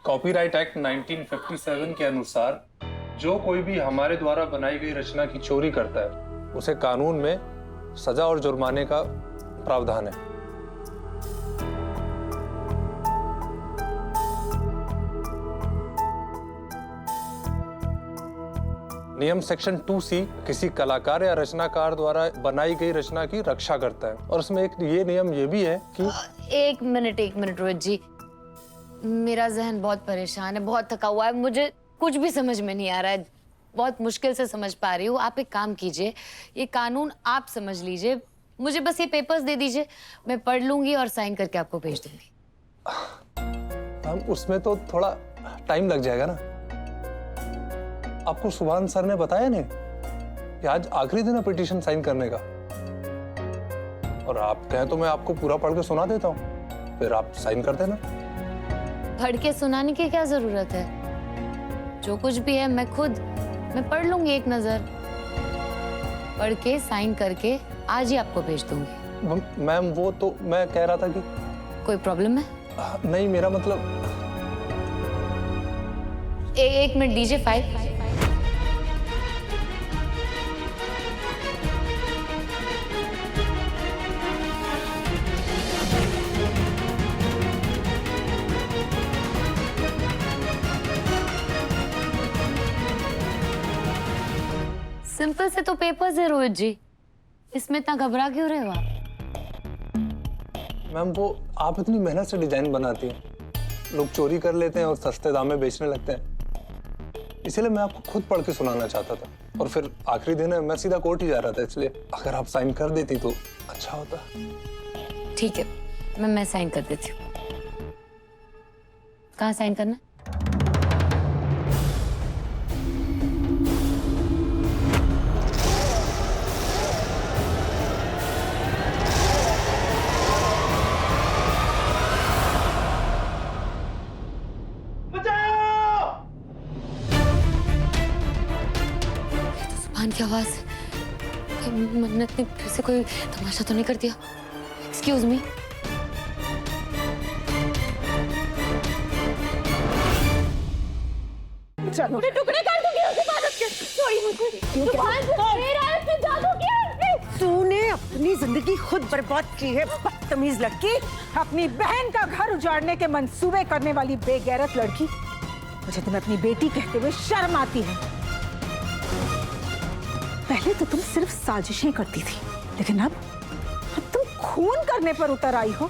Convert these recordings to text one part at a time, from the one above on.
Copyright act 1957 के अनुसार जो कोई भी हमारे द्वारा बनाई गई रचना की चोरी करता है उसे कानून में सजा और जुर्माने का प्रावधान है। नियम सेक्शन 2C किसी कलाकार या रचनाकार द्वारा बनाई गई रचना की रक्षा करता है और उसमें एक ये नियम ये भी है कि एक मिनट रोहित जी, मेरा जहन बहुत परेशान है, बहुत थका हुआ है, मुझे कुछ भी समझ में नहीं आ रहा है, बहुत मुश्किल से समझ पा रही हूँ। आप एक काम कीजिए, ये कानून आप समझ लीजिए, मुझे बस ये पेपर्स दे दीजिए, मैं पढ़ लूंगी और साइन करके आपको भेज दूंगी। हम उसमें तो थोड़ा टाइम लग जाएगा ना। आपको सुभान सर ने बताया नहीं कि आज आखिरी दिन है पिटीशन साइन करने का, और आप कहें तो मैं आपको पूरा पढ़ के सुना देता हूँ, फिर आप साइन कर देना। पढ़ के सुनाने की क्या जरूरत है? जो कुछ भी है मैं पढ़ लूंगी, एक नजर पढ़ के साइन करके आज ही आपको भेज दूंगी। मैम वो तो मैं कह रहा था कि कोई प्रॉब्लम है? नहीं, मेरा मतलब एक मिनट दीजिए, फाइल। सिंपल से तो पेपर्स है रोहित जी, इसमें इतना घबरा क्यों रहे हो आप? मैम वो आप इतनी मेहनत से डिजाइन बनाती हैं, लोग चोरी कर लेते हैं और सस्ते दाम में बेचने लगते हैं, इसलिए मैं आपको खुद पढ़ के सुनाना चाहता था। और फिर आखिरी दिन है, मैं सीधा कोर्ट ही जा रहा था, इसलिए अगर आप साइन कर देती तो अच्छा होता। ठीक है, मैं साइन कर देती हूँ। कहाँ साइन करना है? की आवाज है। मन्नत ने फिर से कोई तमाशा तो नहीं कर दिया? Excuse me. टुकड़े टुकड़े कर दूंगी उस इबादत के। सॉरी मुझे। जादू किया। तूने अपनी जिंदगी खुद बर्बाद की है, बदतमीज लड़की। अपनी बहन का घर उजाड़ने के मंसूबे करने वाली बेगैरत लड़की। मुझे तुम्हें अपनी बेटी कहते हुए शर्म आती है। पहले तो तुम सिर्फ साजिशें करती थी, लेकिन अब तुम खून करने पर उतर आई हो।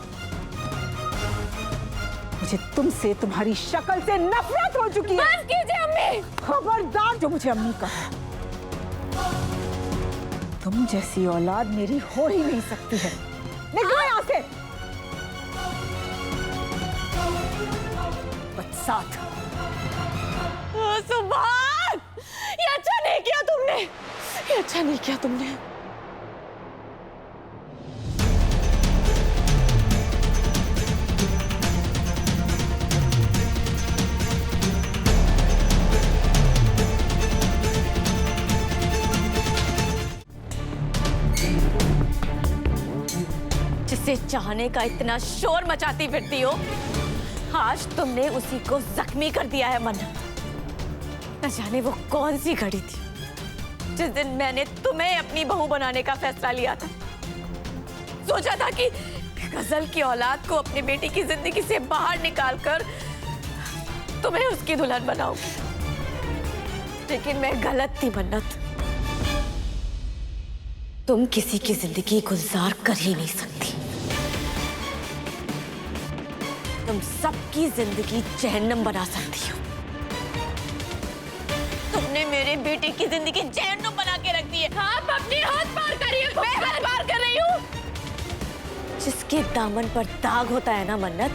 मुझे तुमसे, तुम्हारी शक्ल से नफरत हो चुकी है। बस कीजिए अम्मी। खबरदार जो मुझे अम्मी कहा। तुम जैसी औलाद मेरी हो ही नहीं सकती है। निकलो यहाँ से। बदसात। सुभान, ये अच्छा नहीं किया तुमने। ये अच्छा नहीं किया तुमने। जिसे चाहने का इतना शोर मचाती फिरती हो, आज तुमने उसी को जख्मी कर दिया है। मन न जाने वो कौन सी घड़ी थी जिस दिन मैंने तुम्हें अपनी बहू बनाने का फैसला लिया था। सोचा था कि गजल की औलाद को अपनी बेटी की जिंदगी से बाहर निकालकर तुम्हें उसकी दुल्हन बनाऊंगी, लेकिन मैं गलत थी मन्नत। तुम किसी की जिंदगी गुलजार कर ही नहीं सकती। तुम सबकी जिंदगी जहन्नम बना सकती हो। तुमने मेरे बेटे की जिंदगी जहन्नुम बना के रख दी है। आप अपनी हद पार करिए। मैं हद पार कर रही हूँ। जिसके दामन पर दाग होता है ना मन्नत,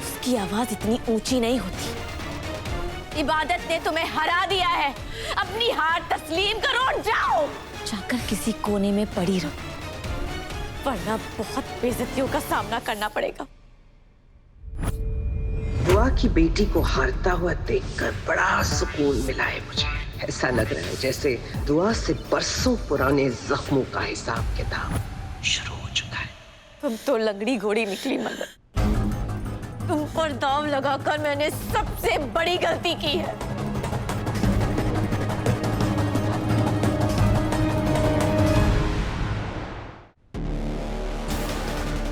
उसकी आवाज इतनी ऊंची नहीं होती। इबादत ने तुम्हें हरा दिया है। अपनी हार तस्लीम करो और जाओ। जाकर किसी कोने में पड़ी रहो, वरना बहुत बेइज्जतियों का सामना करना पड़ेगा। दुआ की बेटी को हारता हुआ देखकर बड़ा सुकून मिला है मुझे। ऐसा लग रहा है जैसे दुआ से बरसों पुराने जख्मों का हिसाब किताब शुरू हो चुका है। तुम तो लंगड़ी घोड़ी निकली मन्नत। तुम पर दाव लगाकर मैंने सबसे बड़ी गलती की है।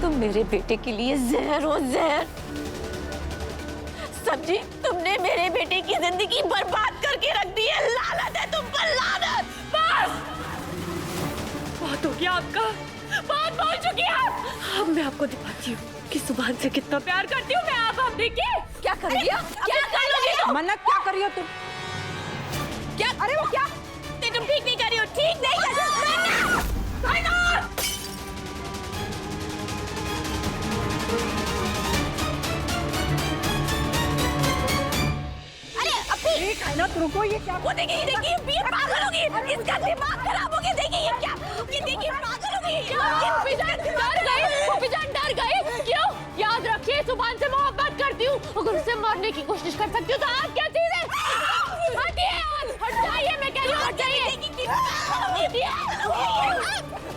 तुम मेरे बेटे के लिए जहर हो जहर। सब्जी, तुमने मेरे बेटे की जिंदगी बर्बाद करके रख दी है। लानत है तुम पर, लानत। बस बहुत हो गया आपका, बहुत बोल चुकी है। अब मैं आपको दिखाती हूँ कि सुभान से कितना प्यार करती हूँ मैं। आप देखिए क्या कर रही हो, क्या कर रही हो मन्नत, क्या कर रही हो तुम? क्या? अरे वो क्या? तुम ठीक नहीं कर रही हो, ठीक नहीं कर रही हो। अरे अभी ठीक है ना, तुमको ये क्या? वो देखिए, देखिए ये पागल होगी, इसका दिमाग खराब हो गया। देखिए ये क्या, ये देखिए पागल होगी। पिजान डर गए, पिजान डर गए। क्यों? याद रखिए, सुभान से मोहब्बत करती हूँ। अगर उसे मारने की कोशिश कर सकती हूँ तो आप क्या चीज है? हटिए, हट जाइए, मैं कह रही हूँ हट जाइए।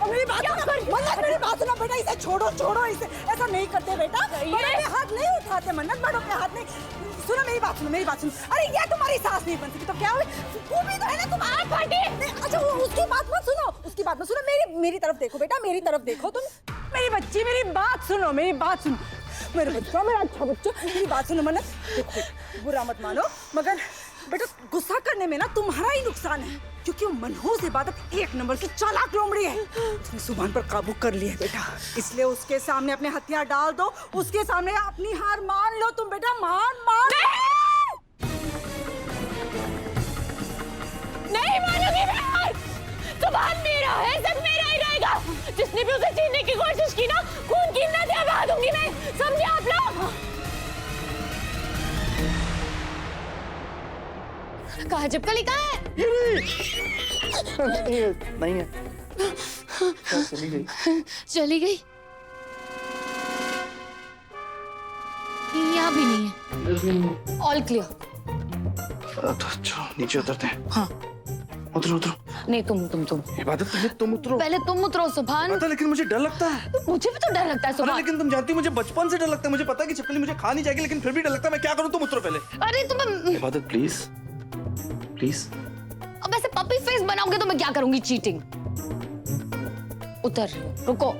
मेरी बात सुनो, मन्नत मेरी बात सुनो बेटा, इसे छोड़ो, छोड़ो इसे, ऐसा नहीं करते बेटा। बड़ों पे हाथ नहीं उठाते मन्नत, बड़ों पे हाथ नहीं। सुनो मेरी बात सुनो, मेरी बात सुनो। अरे ये तुम्हारी सास नहीं बन सकी तो क्या हुई? वो भी तो है ना, तुम आप हटिए। अच्छा वो उसकी बात मत सुनो, उसकी बात मत सुनो, मेरी तरफ देखो बेटा, मेरी तरफ देखो तुम। मेरी बच्ची, मेरी बात सुनो, मेरी बात सुनो, मेरे बच्चा, मेरा अच्छा बच्चा, मेरी बात सुनो मन्नत। देखो बुरा मत मानो, मगर बेटा गुस्सा करने में ना तुम्हारा ही नुकसान है, क्योंकि वो मनहूस इबादत एक नंबर की चालाक लोमड़ी है। उसने सुभान पर काबू कर लिया है बेटा, इसलिए उसके सामने अपने हथियार डाल दो, उसके सामने अपनी हार मान लो तुम बेटा, मान। नहीं मानूंगी मैं हार। सुभान मेरा है, सब मेरा ही रहेगा। जिसने भी उसे छीनने की कोशिश की ना, खून की नदियां बहा दूंगी मैं, समझे आप लोग? कहाँ चिपकली, कहाँ है? नहीं है। चली गई। चली गई। यहाँ भी नहीं है। All clear. अच्छा नीचे उतरते हैं। हाँ। उतरो उतरो। नहीं तुम इबादत पहले तुम उतरो। पहले तुम उतरो सुभान। पता, लेकिन मुझे डर लगता है। मुझे भी तो डर लगता है अरे सुभान। लेकिन तुम जानती हो मुझे बचपन से डर लगता है। मुझे पता है कि छिपकली मुझे खा नहीं जाएगी, लेकिन फिर भी डर लगता है। मैं क्या करूं? तुम उतरो पहले। अरे तुम इबादत प्लीज प्लीज। अब ऐसे पपी फेस बनाओगे तो मैं क्या करूंगी? चीटिंग। उतर, रुको।